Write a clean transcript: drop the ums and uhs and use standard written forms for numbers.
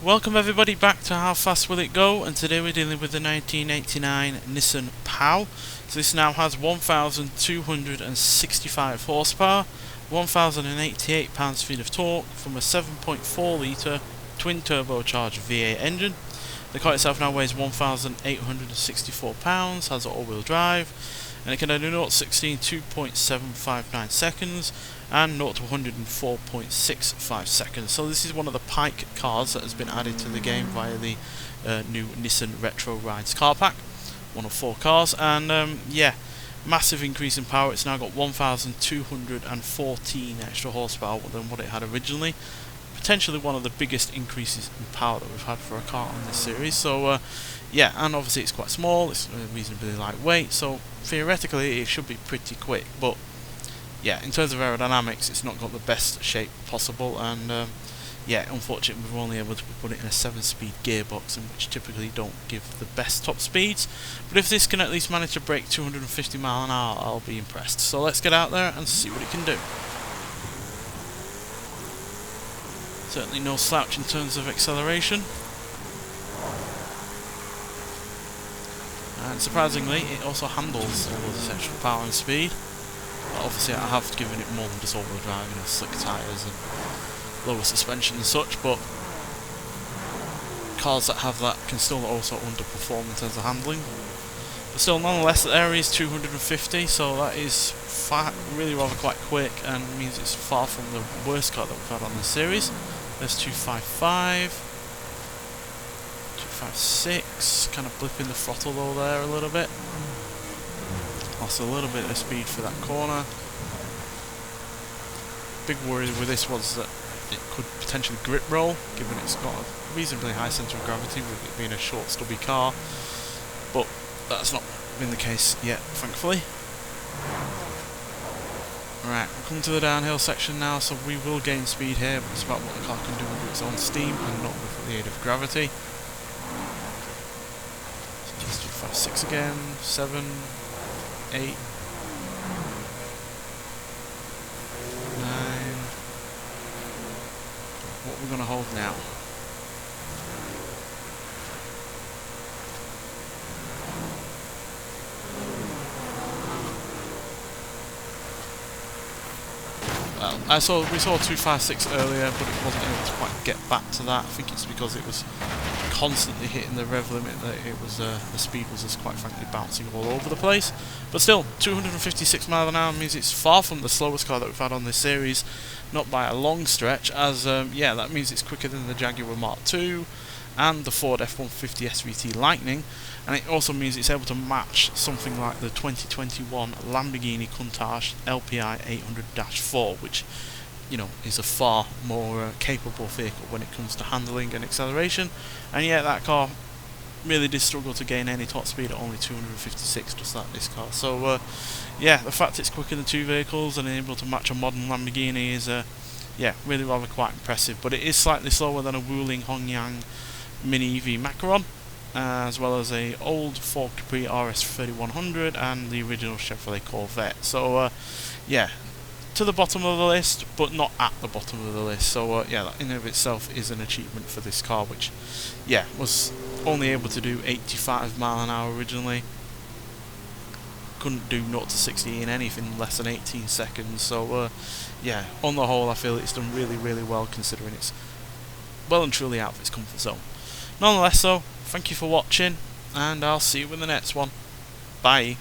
Welcome everybody back to How Fast Will It Go, and today we're dealing with the 1989 Nissan Pao. So this now has 1,265 horsepower, 1,088 pounds-feet of torque from a 7.4 litre twin turbocharged V8 engine. The car itself now weighs 1,864 pounds, has all-wheel drive, and it can do 0 to 60 in 2.759 seconds and 0 to 104.65 seconds. So this is one of the Pike cars that has been added to the game via the new Nissan Retro Rides car pack. One of 4 cars, and yeah, massive increase in power. It's now got 1,214 extra horsepower than what it had originally. Potentially one of the biggest increases in power that we've had for a car on this series. So yeah, and obviously it's quite small, it's reasonably lightweight, so theoretically it should be pretty quick, but yeah, in terms of aerodynamics it's not got the best shape possible, and yeah, unfortunately we're only able to put it in a 7-speed gearbox, which typically don't give the best top speeds, but if this can at least manage to break 250 mile an hour, I'll be impressed. So let's get out there and see what it can do. Certainly no slouch in terms of acceleration. And surprisingly, it also handles all of this extra power and speed. But obviously I have given it more than just all-wheel drive, you know, slick tyres and lower suspension and such, but cars that have that can still also underperform in terms of handling. But still, nonetheless, the area is 250, so that is really rather quite quick, and means it's far from the worst car that we've had on this series. There's 255, 256, kind of blipping the throttle though there a little bit. Lost a little bit of speed for that corner. Big worry with this was that it could potentially grip roll, given it's got a reasonably high centre of gravity with it being a short stubby car, but that's not been the case yet, thankfully. Right, we're coming to the downhill section now, so we will gain speed here, but it's about what the car can do with its own steam and not with the aid of gravity. So let's do 5, 6 again, 7, 8, 9. What we're going to hold now? Well, we saw 256 earlier, but it wasn't able to quite get back to that. I think it's because it was constantly hitting the rev limit that it was the speed was just quite frankly bouncing all over the place. But still, 256 miles an hour means it's far from the slowest car that we've had on this series, not by a long stretch, as yeah, that means it's quicker than the Jaguar Mark II and the Ford F-150 SVT Lightning, and it also means it's able to match something like the 2021 Lamborghini Countach LPI 800-4, which, you know, is a far more capable vehicle when it comes to handling and acceleration, and yet that car really did struggle to gain any top speed at only 256, just like this car. So yeah, the fact it's quicker than 2 vehicles and able to match a modern Lamborghini is yeah, really rather quite impressive, but it is slightly slower than a Wuling Hongyang Mini EV Macaron, as well as a old Ford Capri RS 3100 and the original Chevrolet Corvette. So yeah, to the bottom of the list, but not at the bottom of the list. So yeah, that in and of itself is an achievement for this car, which yeah, was only able to do 85 mile an hour originally. Couldn't do 0 to 60 in anything less than 18 seconds. So yeah, on the whole I feel it's done really well, considering it's well and truly out of its comfort zone. Nonetheless though, thank you for watching, and I'll see you in the next one. Bye.